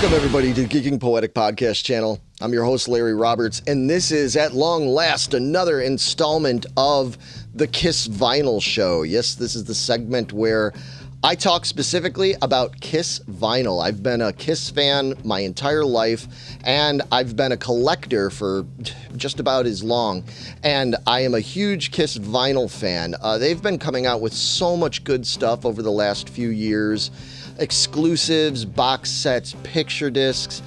Welcome, everybody, to Geeking Poetic podcast channel. I'm your host, Larry Roberts, and this is, at long last, another installment of the Kiss Vinyl Show. Yes, this is the segment where I talk specifically about Kiss vinyl. I've been a Kiss fan my entire life, and I've been a collector for just about as long, and I am a huge Kiss vinyl fan. They've been coming out with so much good stuff over the last few years. Exclusives, box sets, picture discs.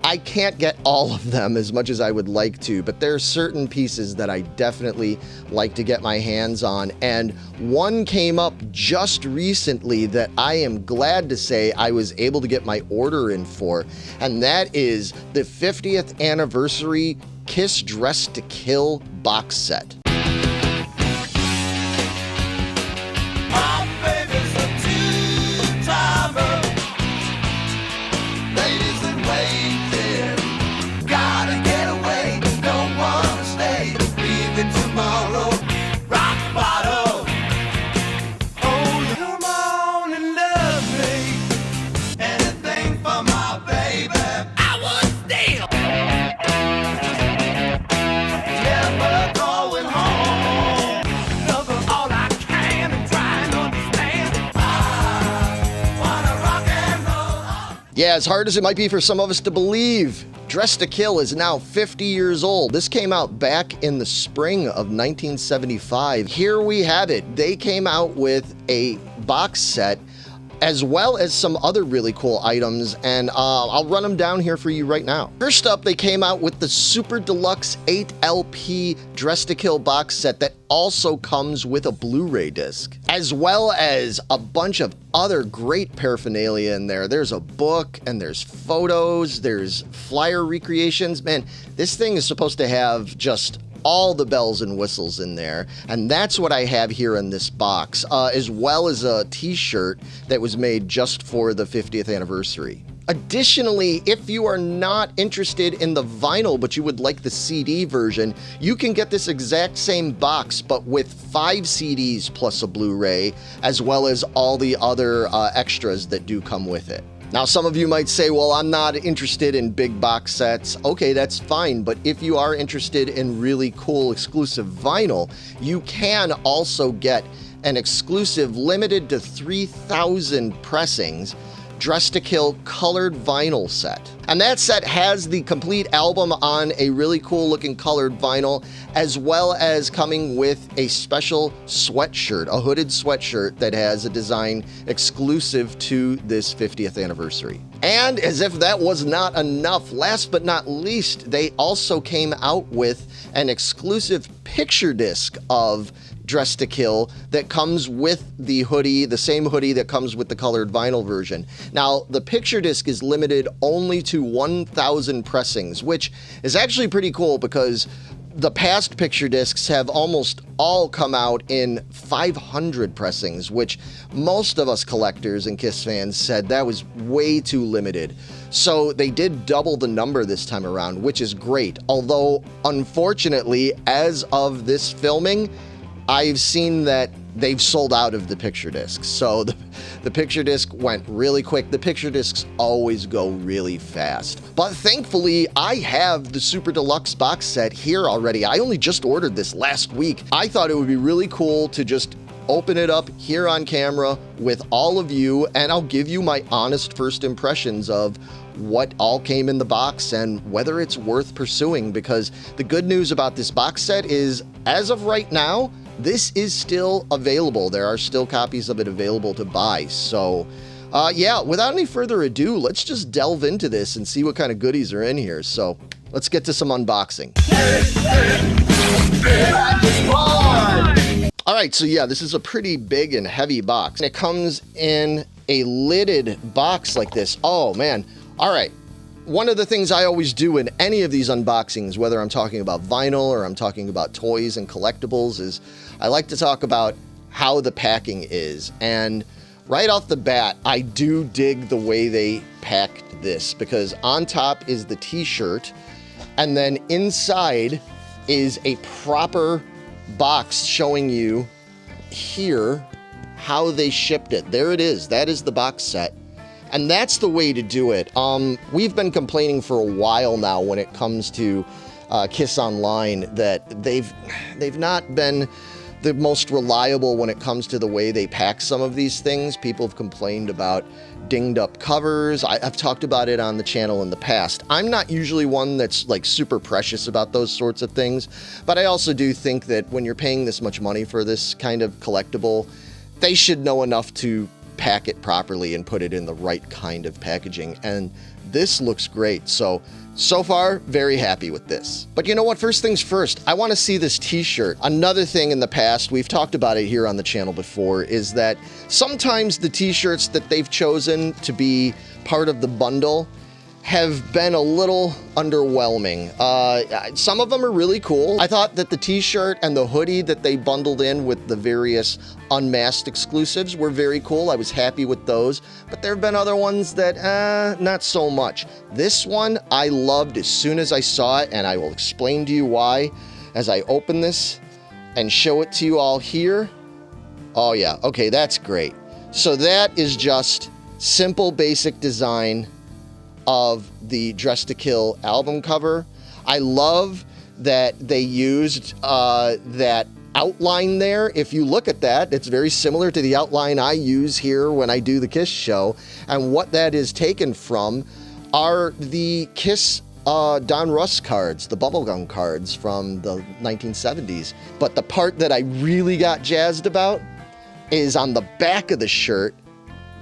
I can't get all of them as much as I would like to, but there are certain pieces that I definitely like to get my hands on, and one came up just recently that I am glad to say I was able to get my order in for, and that is the 50th anniversary Kiss Dressed to Kill box set. Yeah, as hard as it might be for some of us to believe, Dressed to Kill is now 50 years old. This came out back in the spring of 1975. Here we have it. They came out with a box set as well as some other really cool items, and I'll run them down here for you right now. First up, they came out with the Super Deluxe 8LP Dressed to Kill box set that also comes with a Blu-ray disc, as well as a bunch of other great paraphernalia in there. There's a book, and there's photos, there's flyer recreations. Man, this thing is supposed to have just all the bells and whistles in there, and that's what I have here in this box, as well as a t-shirt that was made just for the 50th anniversary. Additionally, if you are not interested in the vinyl but you would like the CD version, you can get this exact same box but with 5 CDs plus a Blu-ray, as well as all the other extras that do come with it. Now, some of you might say, well, I'm not interested in big box sets. Okay, that's fine, but if you are interested in really cool exclusive vinyl, you can also get an exclusive limited to 3,000 pressings Dressed to Kill colored vinyl set. And that set has the complete album on a really cool looking colored vinyl, as well as coming with a special sweatshirt, a hooded sweatshirt that has a design exclusive to this 50th anniversary. And as if that was not enough, last but not least, they also came out with an exclusive picture disc of Dressed to Kill that comes with the hoodie, the same hoodie that comes with the colored vinyl version. Now, the picture disc is limited only to 1,000 pressings, which is actually pretty cool because the past picture discs have almost all come out in 500 pressings, which most of us collectors and Kiss fans said that was way too limited. So they did double the number this time around, which is great. Although, unfortunately, as of this filming, I've seen that they've sold out of the picture discs. So the picture disc went really quick. The picture discs always go really fast. But thankfully, I have the Super Deluxe box set here already. I only just ordered this last week. I thought it would be really cool to just open it up here on camera with all of you, and I'll give you my honest first impressions of what all came in the box and whether it's worth pursuing, because the good news about this box set is, as of right now, this is still available. There are still copies of it available to buy. So, yeah, without any further ado, let's just delve into this and see what kind of goodies are in here. So, let's get to some unboxing. All right, so yeah, this is a pretty big and heavy box. It comes in a lidded box like this. Oh, man. All right. One of the things I always do in any of these unboxings, whether I'm talking about vinyl or I'm talking about toys and collectibles, is I like to talk about how the packing is. And right off the bat, I do dig the way they packed this, because on top is the t-shirt, and then inside is a proper box showing you here how they shipped it. There it is. That is the box set. And that's the way to do it. We've been complaining for a while now when it comes to Kiss Online that they've not been the most reliable when it comes to the way they pack some of these things. People have complained about dinged up covers. I've talked about it on the channel in the past. I'm not usually one that's like super precious about those sorts of things, but I also do think that when you're paying this much money for this kind of collectible, they should know enough to pack it properly and put it in the right kind of packaging. And this looks great. So far, very happy with this. But you know what? First things first, I want to see this t-shirt. Another thing in the past, we've talked about it here on the channel before, is that sometimes the t-shirts that they've chosen to be part of the bundle have been a little underwhelming. Some of them are really cool. I thought that the t-shirt and the hoodie that they bundled in with the various unmasked exclusives were very cool. I was happy with those, but there have been other ones that, not so much. This one I loved as soon as I saw it, and I will explain to you why as I open this and show it to you all here. Oh yeah, okay, that's great. So that is just simple, basic design of the Dressed to Kill album cover. I love that they used that outline there. If you look at that, it's very similar to the outline I use here when I do the Kiss show. And what that is taken from are the Kiss Don Russ cards, the bubblegum cards from the 1970s. But the part that I really got jazzed about is on the back of the shirt.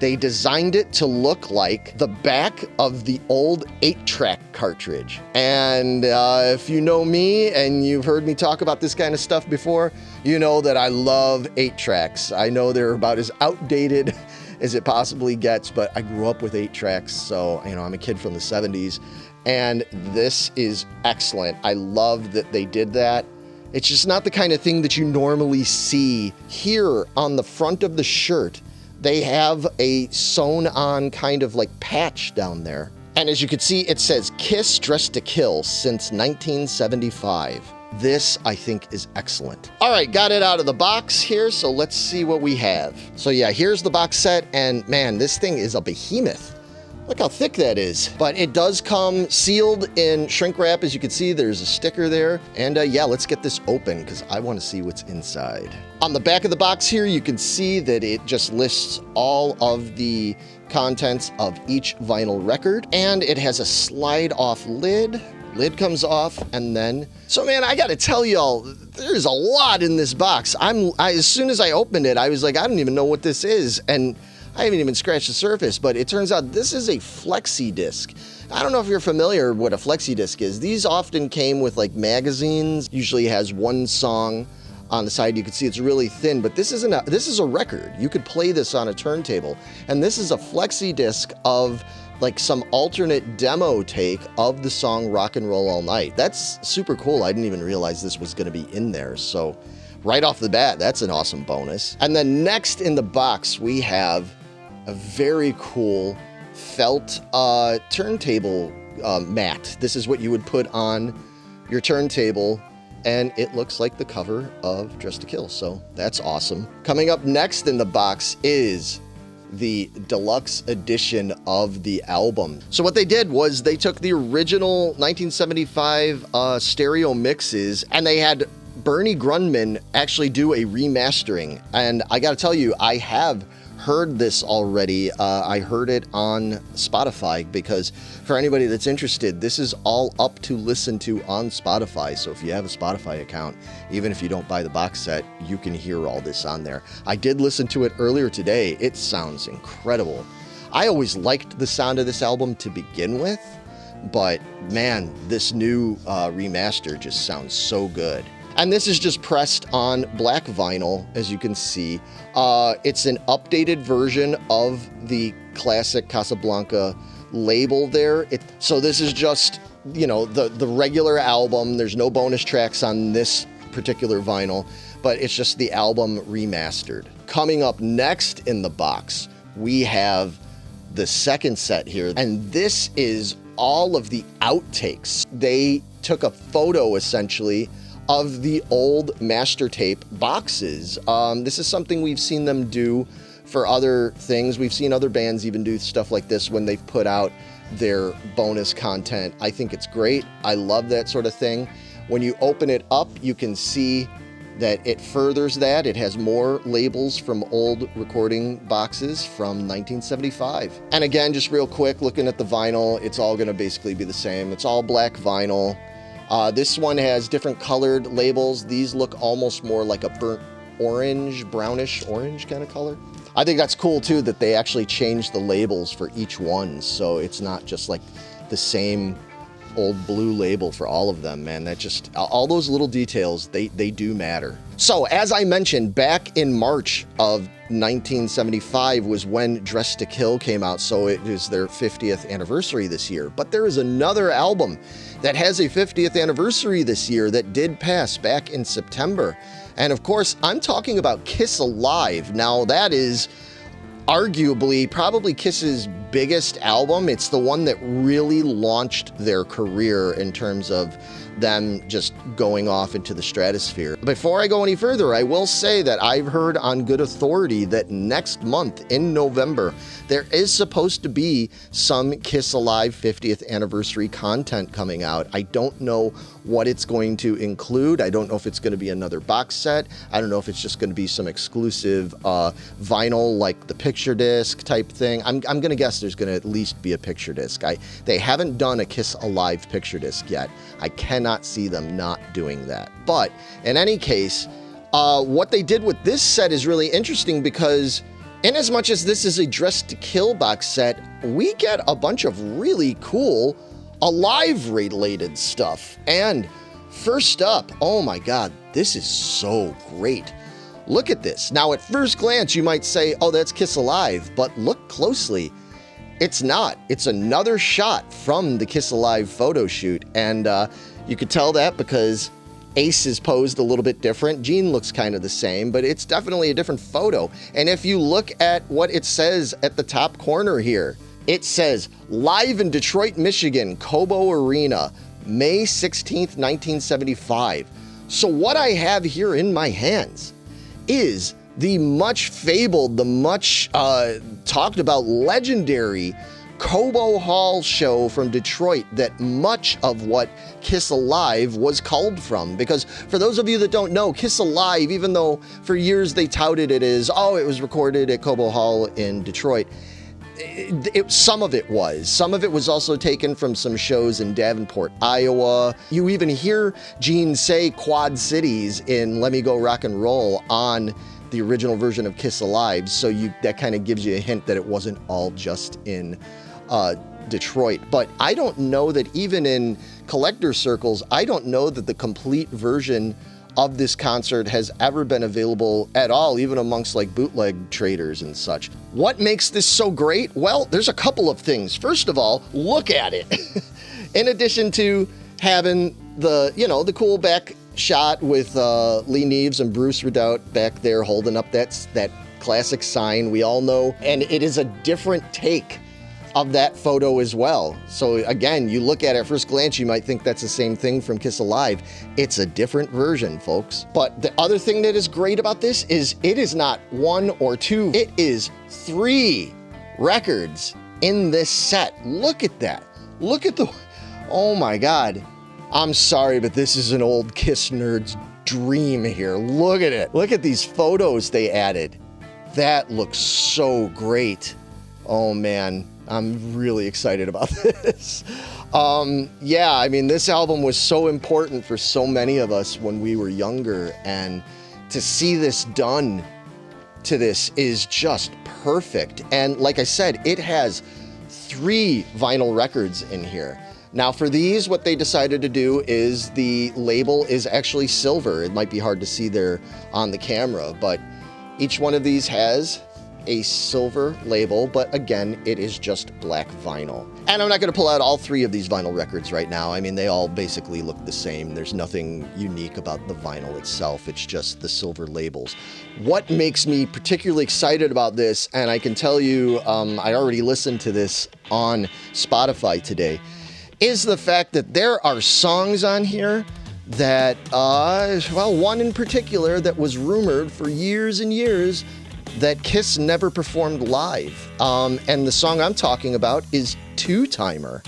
They designed it to look like the back of the old 8-track cartridge. And if you know me and you've heard me talk about this kind of stuff before, you know that I love 8-tracks. I know they're about as outdated as it possibly gets, but I grew up with 8-tracks, so you know I'm a kid from the 70s. And this is excellent. I love that they did that. It's just not the kind of thing that you normally see. Here on the front of the shirt, they have a sewn on kind of like patch down there. And as you can see, it says Kiss Dressed to Kill since 1975. This, I think, is excellent. All right, got it out of the box here, so let's see what we have. So yeah, here's the box set, and man, this thing is a behemoth. Look how thick that is. But it does come sealed in shrink wrap. As you can see, there's a sticker there. And yeah, let's get this open because I want to see what's inside. On the back of the box here, you can see that it just lists all of the contents of each vinyl record. And it has a slide off lid. Lid comes off, and then... So man, I gotta tell y'all, there's a lot in this box. As soon as I opened it, I was like, I don't even know what this is. And I haven't even scratched the surface, but it turns out this is a flexi disc. I don't know if you're familiar what a flexi disc is. These often came with like magazines, usually has one song on the side. You can see it's really thin, but this is a record. You could play this on a turntable. And this is a flexi disc of like some alternate demo take of the song Rock and Roll All Night. That's super cool. I didn't even realize this was gonna be in there. So right off the bat, that's an awesome bonus. And then next in the box, we have a very cool felt turntable mat. This is what you would put on your turntable, and it looks like the cover of Dressed to Kill, so that's awesome. Coming up next in the box is the deluxe edition of the album. So what they did was they took the original 1975 stereo mixes, and they had Bernie Grundman actually do a remastering. And I gotta tell you, I have heard this already. I heard it on Spotify, because for anybody that's interested, this is all up to listen to on Spotify. So if you have a Spotify account, even if you don't buy the box set, you can hear all this on there. I did listen to it earlier today. It sounds incredible. I always liked the sound of this album to begin with, but man, this new remaster just sounds so good. And this is just pressed on black vinyl, as you can see. It's an updated version of the classic Casablanca label there. So this is just, you know, the regular album. There's no bonus tracks on this particular vinyl, but it's just the album remastered. Coming up next in the box, we have the second set here, and this is all of the outtakes. They took a photo, essentially, of the old master tape boxes. This is something we've seen them do for other things. We've seen other bands even do stuff like this when they've put out their bonus content. I think it's great. I love that sort of thing. When you open it up, you can see that it furthers that. It has more labels from old recording boxes from 1975. And again, just real quick, looking at the vinyl, it's all going to basically be the same. It's all black vinyl. This one has different colored labels. These look almost more like a burnt orange, brownish orange kind of color. I think that's cool too, that they actually changed the labels for each one, so it's not just like the same old blue label for all of them, man. That just, all those little details, they do matter. So as I mentioned, back in March of 1975 was when Dressed to Kill came out, so it is their 50th anniversary this year. But there is another album that has a 50th anniversary this year that did pass back in September. And of course, I'm talking about Kiss Alive. Now that is arguably probably Kiss's biggest album. It's the one that really launched their career in terms of them just going off into the stratosphere. Before I go any further, I will say that I've heard on good authority that next month in November, there is supposed to be some Kiss Alive 50th anniversary content coming out. I don't know what it's going to include. I don't know if it's going to be another box set. I don't know if it's just going to be some exclusive vinyl, like the picture disc type thing. I'm going to guess there's going to at least be a picture disc. They haven't done a Kiss Alive picture disc yet. I cannot see them not doing that. But in any case, what they did with this set is really interesting, because in as much as this is a Dressed to Kill box set, we get a bunch of really cool Alive related stuff. And first up, oh my God, this is so great. Look at this. Now at first glance, you might say, oh, that's Kiss Alive, but look closely. It's not. It's another shot from the Kiss Alive photo shoot. And you could tell that because Ace is posed a little bit different. Gene looks kind of the same, but it's definitely a different photo. And if you look at what it says at the top corner here, it says, live in Detroit, Michigan, Cobo Arena, May 16th, 1975. So what I have here in my hands is the much fabled, the much talked about legendary Cobo Hall show from Detroit that much of what Kiss Alive was culled from. Because for those of you that don't know, Kiss Alive, even though for years they touted it as, oh, it was recorded at Cobo Hall in Detroit, some of it was also taken from some shows in Davenport, Iowa. You even hear Gene say Quad Cities in Let Me Go Rock and Roll on the original version of Kiss Alive, so that kind of gives you a hint that it wasn't all just in Detroit. But I don't know that even in collector circles, I don't know that the complete version of this concert has ever been available at all, even amongst like bootleg traders and such. What makes this so great? Well, there's a couple of things. First of all, look at it. In addition to having the cool back shot with Lee Neves and Bruce Redoubt back there holding up that classic sign we all know, and it is a different take of that photo as well. So again, you look at it at first glance, you might think that's the same thing from Kiss Alive. It's a different version, folks. But the other thing that is great about this is it is not one or two, it is 3 records in this set. Look at that. Look at oh my God. I'm sorry, but this is an old Kiss nerd's dream here. Look at it. Look at these photos they added. That looks so great. Oh man, I'm really excited about this. Yeah, I mean, this album was so important for so many of us when we were younger, and to see this done to this is just perfect. And like I said, it has 3 vinyl records in here. Now for these, what they decided to do is the label is actually silver. It might be hard to see there on the camera, but each one of these has a silver label, but again, it is just black vinyl. And I'm not going to pull out all 3 of these vinyl records right now. I mean, they all basically look the same. There's nothing unique about the vinyl itself. It's just the silver labels. What makes me particularly excited about this, and I can tell you, I already listened to this on Spotify today, is the fact that there are songs on here that, well, one in particular that was rumored for years and years that Kiss never performed live. And the song I'm talking about is Two-Timer.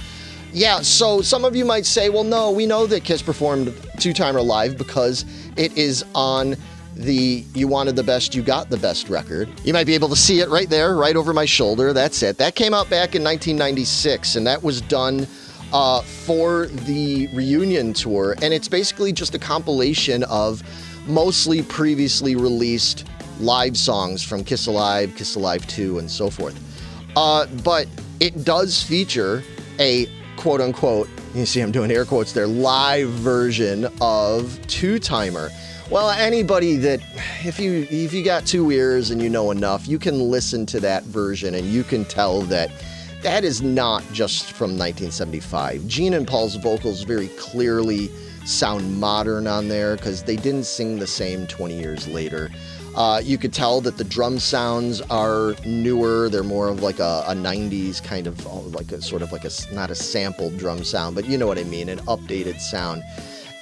Yeah, so some of you might say, well, no, we know that Kiss performed Two-Timer live because it is on the You Wanted the Best, You Got the Best record. You might be able to see it right there, right over my shoulder. That's it. That came out back in 1996, and that was done for the reunion tour. And it's basically just a compilation of mostly previously released live songs from Kiss Alive, Kiss Alive 2, and so forth. But it does feature a quote-unquote, you see I'm doing air quotes there, live version of Two-Timer. Well, anybody that, if you got two ears and you know enough, you can listen to that version and you can tell that that is not just from 1975. Gene and Paul's vocals very clearly sound modern on there because they didn't sing the same 20 years later. You could tell that the drum sounds are newer. They're more of like a 90s kind of, like a sort of like a, not a sampled drum sound, but you know what I mean, an updated sound.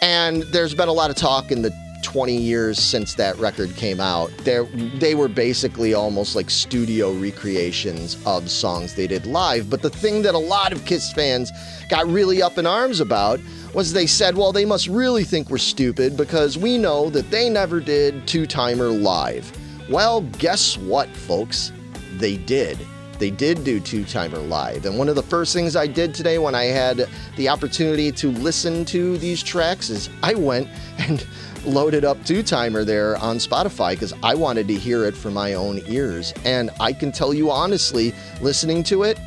And there's been a lot of talk in the 20 years since that record came out. They were basically almost like studio recreations of songs they did live. But the thing that a lot of Kiss fans got really up in arms about was they said, well, they must really think we're stupid because we know that they never did Two-Timer live. Well, guess what, folks? They did. They did do Two-Timer live. And one of the first things I did today when I had the opportunity to listen to these tracks is I went and loaded up Two-Timer there on Spotify because I wanted to hear it for my own ears. And I can tell you honestly, listening to it,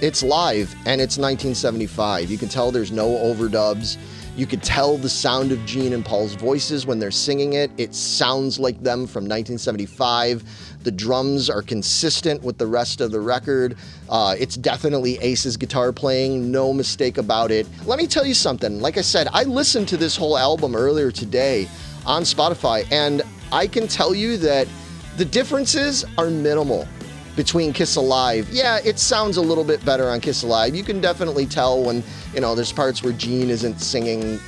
it's live and it's 1975. You can tell there's no overdubs. You could tell the sound of Gene and Paul's voices when they're singing it. It sounds like them from 1975. The drums are consistent with the rest of the record. It's definitely Ace's guitar playing, no mistake about it. Let me tell you something. Like I said, I listened to this whole album earlier today on Spotify, and I can tell you that the differences are minimal between Kiss Alive. Yeah, it sounds a little bit better on Kiss Alive. You can definitely tell when, there's parts where Gene isn't singing,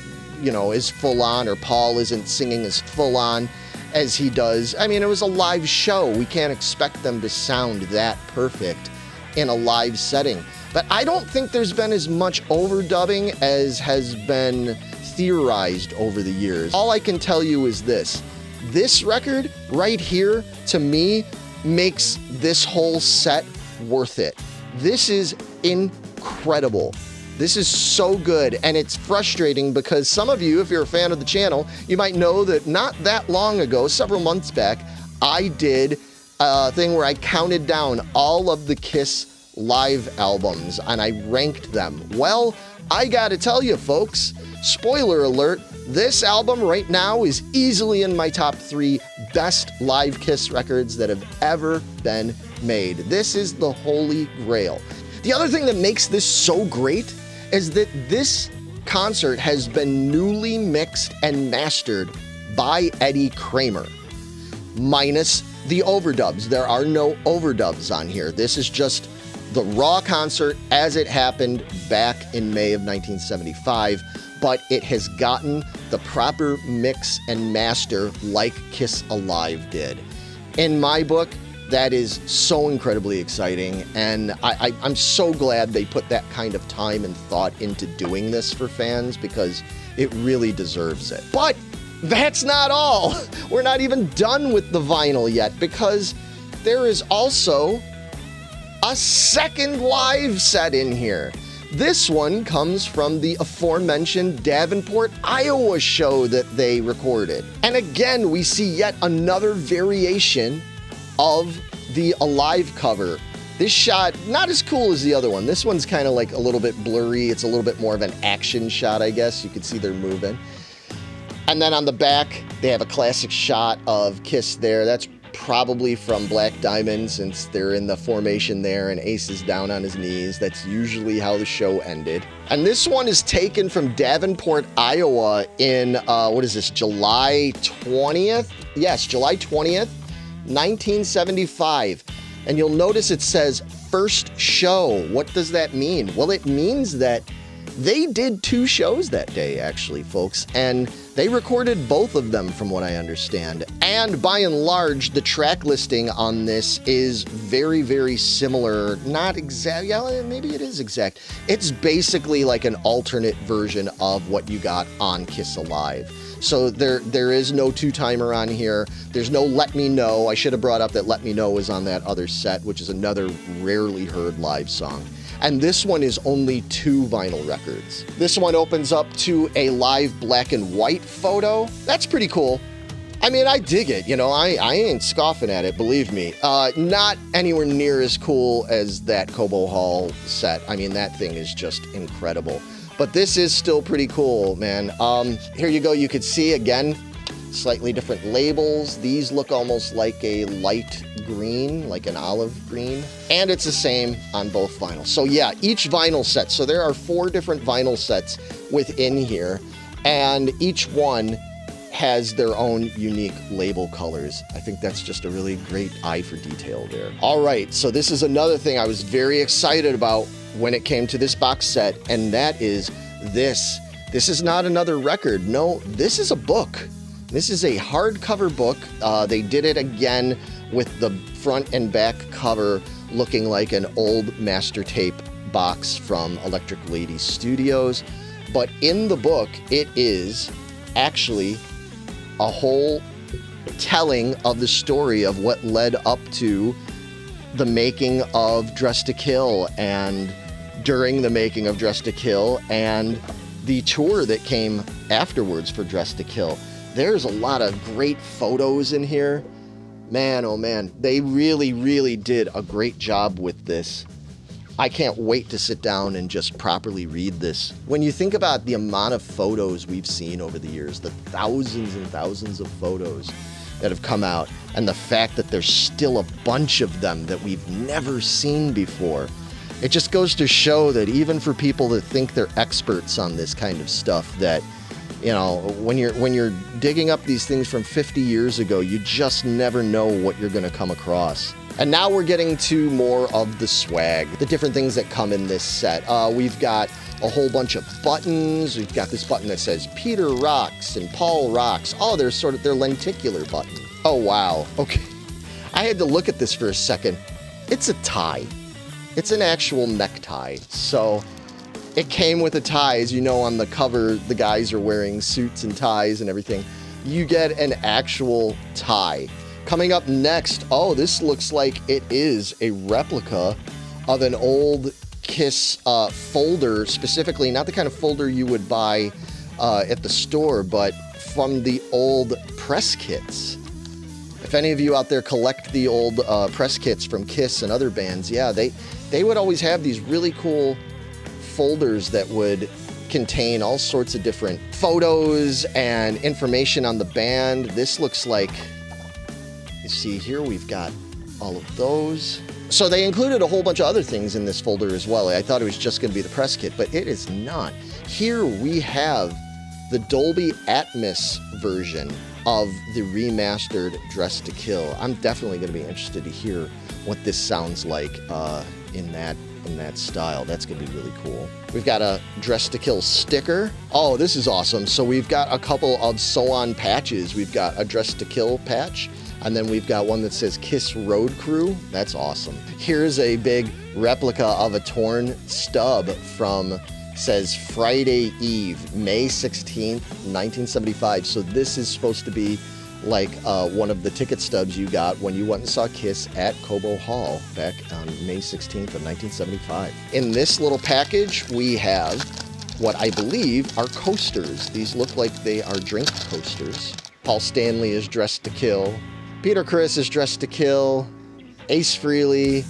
as full on, or Paul isn't singing as full on as he does. I mean, it was a live show. We can't expect them to sound that perfect in a live setting. But I don't think there's been as much overdubbing as has been theorized over the years. All I can tell you is this. This record right here, to me, makes this whole set worth it. This is incredible. This is so good, and it's frustrating because some of you, if you're a fan of the channel, you might know that not that long ago, several months back, I did a thing where I counted down all of the Kiss live albums and I ranked them. Well, I gotta tell you folks, spoiler alert, this album right now is easily in my top 3 best live Kiss records that have ever been made. This is the holy grail. The other thing that makes this so great is that this concert has been newly mixed and mastered by Eddie Kramer, minus the overdubs. There are no overdubs on here. This is just the raw concert as it happened back in May of 1975. But it has gotten the proper mix and master like Kiss Alive did. In my book, that is so incredibly exciting, and I'm so glad they put that kind of time and thought into doing this for fans because it really deserves it. But that's not all. We're not even done with the vinyl yet because there is also a second live set in here. This one comes from the aforementioned Davenport, Iowa show that they recorded. And again, we see yet another variation of the Alive cover. This shot, not as cool as the other one. This one's kind of like a little bit blurry. It's a little bit more of an action shot, I guess. You can see they're moving. And then on the back, they have a classic shot of Kiss there. That's probably from Black Diamond, since they're in the formation there and Ace is down on his knees. That's usually how the show ended. And this one is taken from Davenport, Iowa in, July 20th? Yes, July 20th, 1975. And you'll notice it says first show. What does that mean? Well, it means that they did 2 shows that day, actually, folks. And They recorded both of them from what I understand. And by and large, the track listing on this is very, very similar. Not exact, yeah, maybe it is exact. It's basically like an alternate version of what you got on Kiss Alive. So there is no two-timer on here. There's no Let Me Know. I should have brought up that Let Me Know was on that other set, which is another rarely heard live song. And this one is only 2 vinyl records. This one opens up to a live black and white photo. That's pretty cool. I mean, I dig it. You know, I ain't scoffing at it, believe me. Not anywhere near as cool as that Cobo Hall set. I mean, that thing is just incredible. But this is still pretty cool, man. Here you go. You could see, again, slightly different labels. These look almost like a light green, like an olive green. And it's the same on both vinyls. So yeah, each vinyl set. So there are 4 different vinyl sets within here. And each one has their own unique label colors. I think that's just a really great eye for detail there. All right, so this is another thing I was very excited about when it came to this box set, and that is this. This is not another record. No, this is a book. This is a hardcover book. They did it again with the front and back cover looking like an old master tape box from Electric Lady Studios. But in the book, it is actually a whole telling of the story of what led up to the making of Dress to Kill, and during the making of Dress to Kill, and the tour that came afterwards for Dress to Kill. There's a lot of great photos in here. Man, oh man, they really, really did a great job with this. I can't wait to sit down and just properly read this. When you think about the amount of photos we've seen over the years, the thousands and thousands of photos that have come out, and the fact that there's still a bunch of them that we've never seen before, it just goes to show that even for people that think they're experts on this kind of stuff, that, you know, when you're digging up these things from 50 years ago, you just never know what you're going to come across. And now we're getting to more of the swag, the different things that come in this set. We've got a whole bunch of buttons. We've got this button that says Peter Rocks and Paul Rocks. Oh, they're lenticular button. Oh, wow. Okay. I had to look at this for a second. It's a tie. It's an actual necktie. So it came with a tie. As you know, on the cover, the guys are wearing suits and ties and everything. You get an actual tie. Coming up next, oh, this looks like it is a replica of an old Kiss folder, specifically not the kind of folder you would buy at the store, but from the old press kits. If any of you out there collect the old press kits from Kiss and other bands, yeah, they would always have these really cool folders that would contain all sorts of different photos and information on the band. This looks like, you see here, we've got all of those. So they included a whole bunch of other things in this folder as well. I thought it was just going to be the press kit, but it is not. Here we have the Dolby Atmos version of the remastered Dress to Kill. I'm definitely going to be interested to hear what this sounds like in that style. That's going to be really cool. We've got a Dress to Kill sticker. Oh, this is awesome. So we've got a couple of sew-on patches. We've got a Dress to Kill patch, and then we've got one that says Kiss Road Crew. That's awesome. Here's a big replica of a torn stub from, says Friday Eve, May 16th, 1975. So this is supposed to be like one of the ticket stubs you got when you went and saw Kiss at Cobo Hall back on May 16th of 1975. In this little package, we have what I believe are coasters. These look like they are drink coasters. Paul Stanley is Dressed to Kill. Peter Criss is Dressed to Kill. Ace Frehley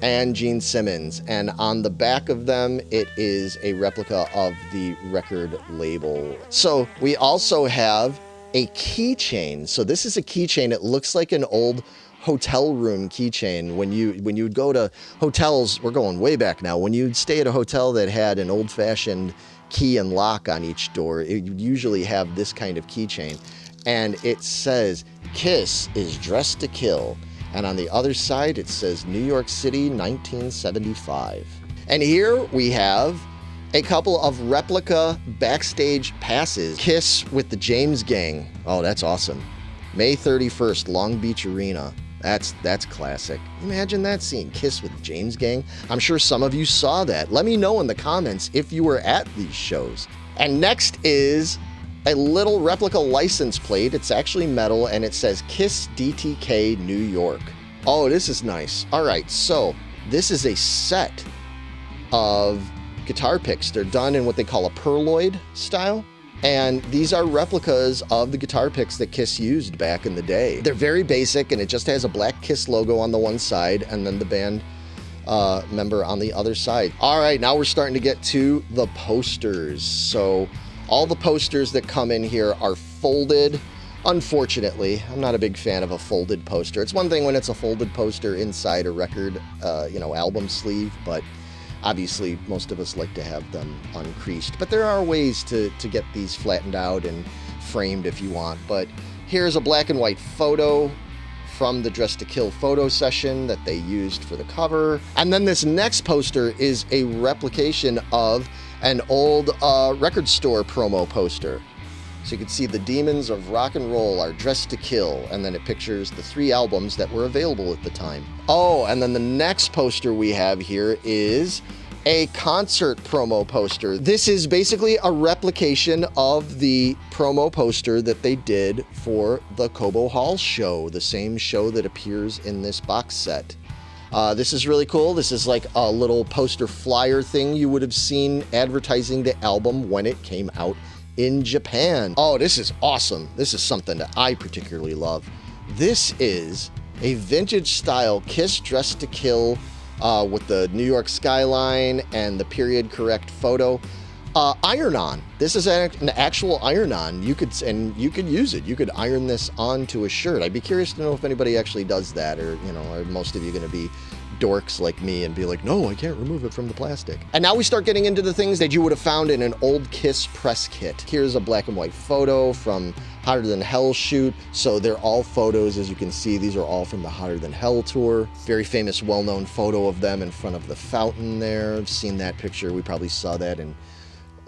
and Gene Simmons. And on the back of them, it is a replica of the record label. So we also have a keychain. So this is a keychain. It looks like an old hotel room keychain. When you would go to hotels, we're going way back now, when you'd stay at a hotel that had an old-fashioned key and lock on each door, it would usually have this kind of keychain. And it says, Kiss is Dressed to Kill. And on the other side, it says New York City, 1975. And here we have a couple of replica backstage passes. Kiss with the James Gang. Oh, that's awesome. May 31st, Long Beach Arena. That's classic. Imagine that scene, Kiss with the James Gang. I'm sure some of you saw that. Let me know in the comments if you were at these shows. And next is a little replica license plate. It's actually metal and it says Kiss DTK New York. Oh, this is nice. All right, so this is a set of guitar picks. They're done in what they call a perloid style. And these are replicas of the guitar picks that Kiss used back in the day. They're very basic, and it just has a black Kiss logo on the one side and then the band member on the other side. All right, now we're starting to get to the posters. So all the posters that come in here are folded. Unfortunately, I'm not a big fan of a folded poster. It's one thing when it's a folded poster inside a record, album sleeve, but obviously, most of us like to have them uncreased, but there are ways to get these flattened out and framed if you want. But here's a black and white photo from the Dress to Kill photo session that they used for the cover. And then this next poster is a replication of an old record store promo poster. So you can see the Demons of Rock and Roll are Dressed to Kill, and then it pictures the 3 albums that were available at the time. Oh, and then the next poster we have here is a concert promo poster. This is basically a replication of the promo poster that they did for the Cobo Hall show, the same show that appears in this box set. This is really cool. This is like a little poster flyer thing you would have seen advertising the album when it came out in Japan. Oh, this is awesome. This is something that I particularly love. This is a vintage style Kiss Dressed to Kill with the New York skyline and the period correct photo. Iron-on. This is an actual iron-on. You could use it. You could iron this onto a shirt. I'd be curious to know if anybody actually does that, or are most of you going to be dorks like me and be like, no, I can't remove it from the plastic. And now we start getting into the things that you would have found in an old Kiss press kit. Here's a black and white photo from Hotter Than Hell shoot. So they're all photos, as you can see. These are all from the Hotter Than Hell tour. Very famous, well-known photo of them in front of the fountain there. I've seen that picture. We probably saw that in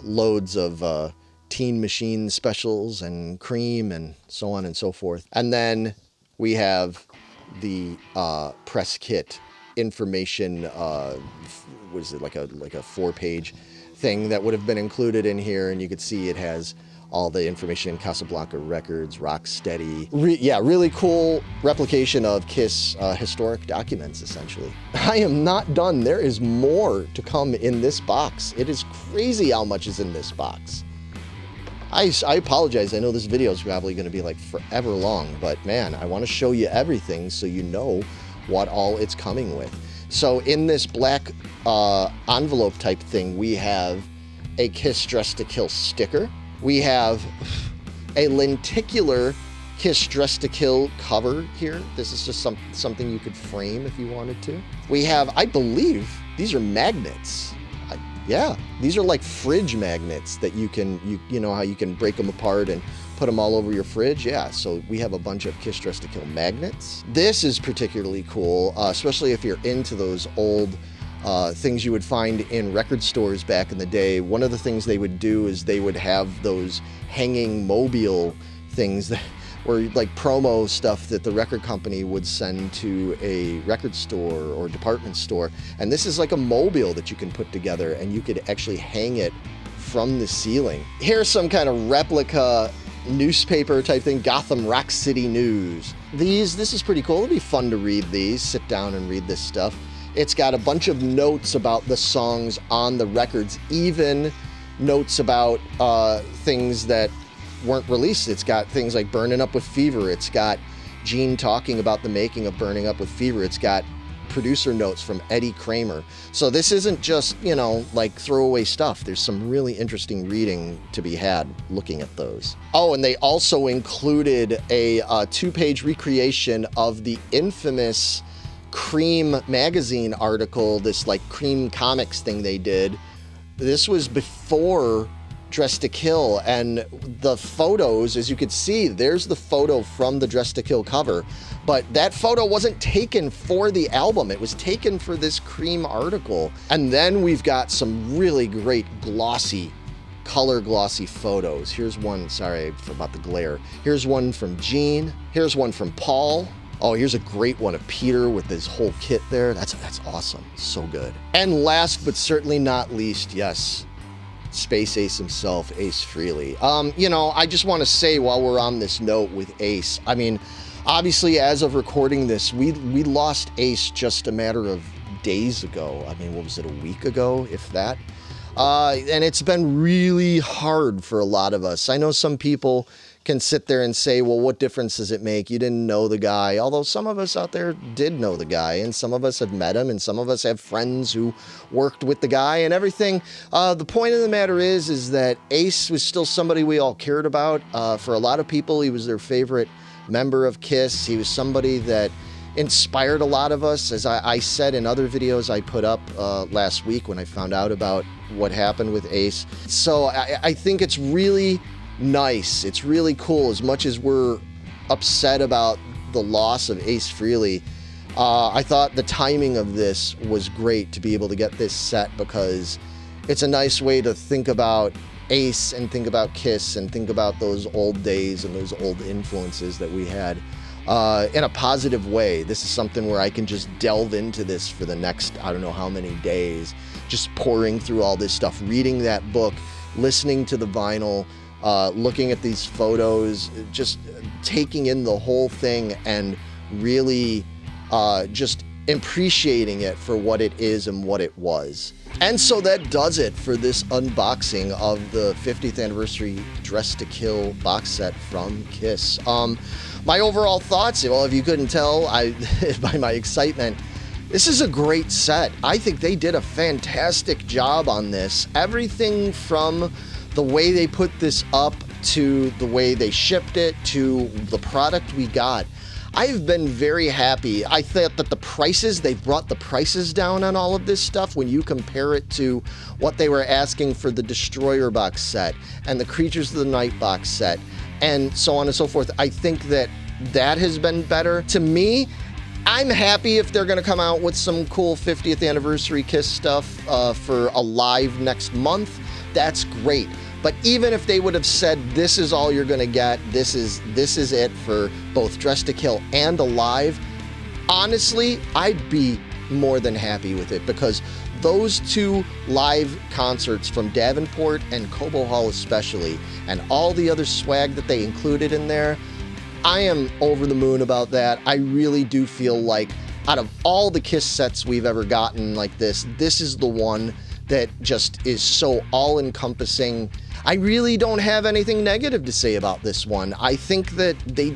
loads of Teen Machine specials and Cream and so on and so forth. And then we have the press kit information. Was it like a 4-page thing that would have been included in here, and you could see it has all the information: Casablanca Records, Rocksteady. Really cool replication of Kiss historic documents, essentially. I am not done. There is more to come in this box. It is crazy how much is in this box. I apologize. I know this video is probably going to be like forever long, but man, I want to show you everything so you know what all it's coming with. So in this black envelope type thing, we have a Kiss Dressed to Kill sticker. We have a lenticular Kiss Dressed to Kill cover here. This is just something you could frame if you wanted to. We have, I believe, these are magnets. Yeah, these are like fridge magnets that you know how you can break them apart and put them all over your fridge. Yeah, so we have a bunch of Kiss Dressed to Kill magnets. This is particularly cool, especially if you're into those old things you would find in record stores back in the day. One of the things they would do is they would have those hanging mobile things that were like promo stuff that the record company would send to a record store or department store. And this is like a mobile that you can put together, and you could actually hang it from the ceiling. Here's some kind of replica newspaper type thing, Gotham Rock City News. This is pretty cool. It'll be fun to read these, sit down and read this stuff. It's got a bunch of notes about the songs on the records, even notes about things that weren't released. It's got things like Burning Up with Fever. It's got Gene talking about the making of Burning Up with Fever. It's got producer notes from Eddie Kramer. So this isn't just, like throwaway stuff. There's some really interesting reading to be had looking at those. Oh, and they also included a 2-page recreation of the infamous Cream magazine article, this like Cream Comics thing they did. This was before Dress to Kill, and the photos, as you could see, there's the photo from the Dress to Kill cover, but that photo wasn't taken for the album. It was taken for this Cream article. And then we've got some really great glossy, color glossy photos. Here's one, sorry about the glare. Here's one from Gene. Here's one from Paul. Oh, here's a great one of Peter with his whole kit there. That's awesome, so good. And last but certainly not least, yes, Space Ace himself, Ace Frehley. You know, I just want to say while we're on this note with Ace, I mean, obviously as of recording this, we lost Ace just a matter of days ago. I mean, what was it, a week ago, if that? And it's been really hard for a lot of us. I know some people can sit there and say, well, what difference does it make? You didn't know the guy. Although some of us out there did know the guy, and some of us have met him, and some of us have friends who worked with the guy and everything. The point of the matter is that Ace was still somebody we all cared about. For a lot of people, he was their favorite member of KISS. He was somebody that inspired a lot of us. As I said in other videos I put up last week when I found out about what happened with Ace. So I think it's really nice. It's really cool. As much as we're upset about the loss of Ace Frehley, I thought the timing of this was great to be able to get this set, because it's a nice way to think about Ace and think about KISS and think about those old days and those old influences that we had in a positive way. This is something where I can just delve into this for the next, I don't know how many days, just pouring through all this stuff, reading that book, listening to the vinyl, looking at these photos, just taking in the whole thing and really just appreciating it for what it is and what it was. And so that does it for this unboxing of the 50th anniversary Dress to Kill box set from KISS. My overall thoughts, well, if you couldn't tell by my excitement, this is a great set. I think they did a fantastic job on this. Everything from the way they put this up to the way they shipped it to the product we got. I've been very happy. I thought that the prices, they brought the prices down on all of this stuff when you compare it to what they were asking for the Destroyer box set and the Creatures of the Night box set and so on and so forth. I think that that has been better. To me, I'm happy if they're going to come out with some cool 50th anniversary KISS stuff for a live next month. That's great. But even if they would have said, this is all you're going to get, this is it for both Dress to Kill and Alive, honestly, I'd be more than happy with it, because those two live concerts from Davenport and Cobo Hall especially, and all the other swag that they included in there, I am over the moon about that. I really do feel like out of all the KISS sets we've ever gotten like this is the one that just is so all-encompassing. I really don't have anything negative to say about this one. I think that they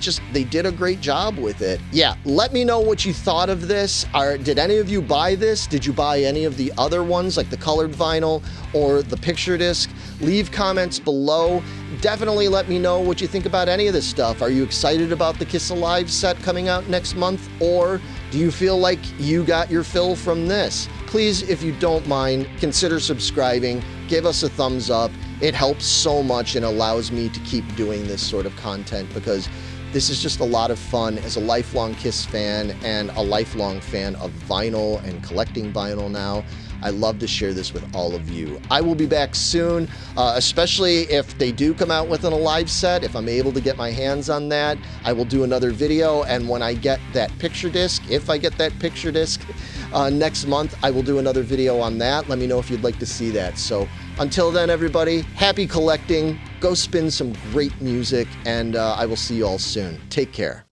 did a great job with it. Yeah, let me know what you thought of this. Did any of you buy this? Did you buy any of the other ones, like the colored vinyl or the picture disc? Leave comments below. Definitely let me know what you think about any of this stuff. Are you excited about the KISS Alive set coming out next month? Or do you feel like you got your fill from this? Please, if you don't mind, consider subscribing. Give us a thumbs up. It helps so much and allows me to keep doing this sort of content, because this is just a lot of fun as a lifelong KISS fan and a lifelong fan of vinyl and collecting vinyl now. I love to share this with all of you. I will be back soon, especially if they do come out with an Alive set. If I'm able to get my hands on that, I will do another video. And when I get that picture disc, if I get that picture disc next month, I will do another video on that. Let me know if you'd like to see that. So until then, everybody, happy collecting. Go spin some great music, and I will see you all soon. Take care.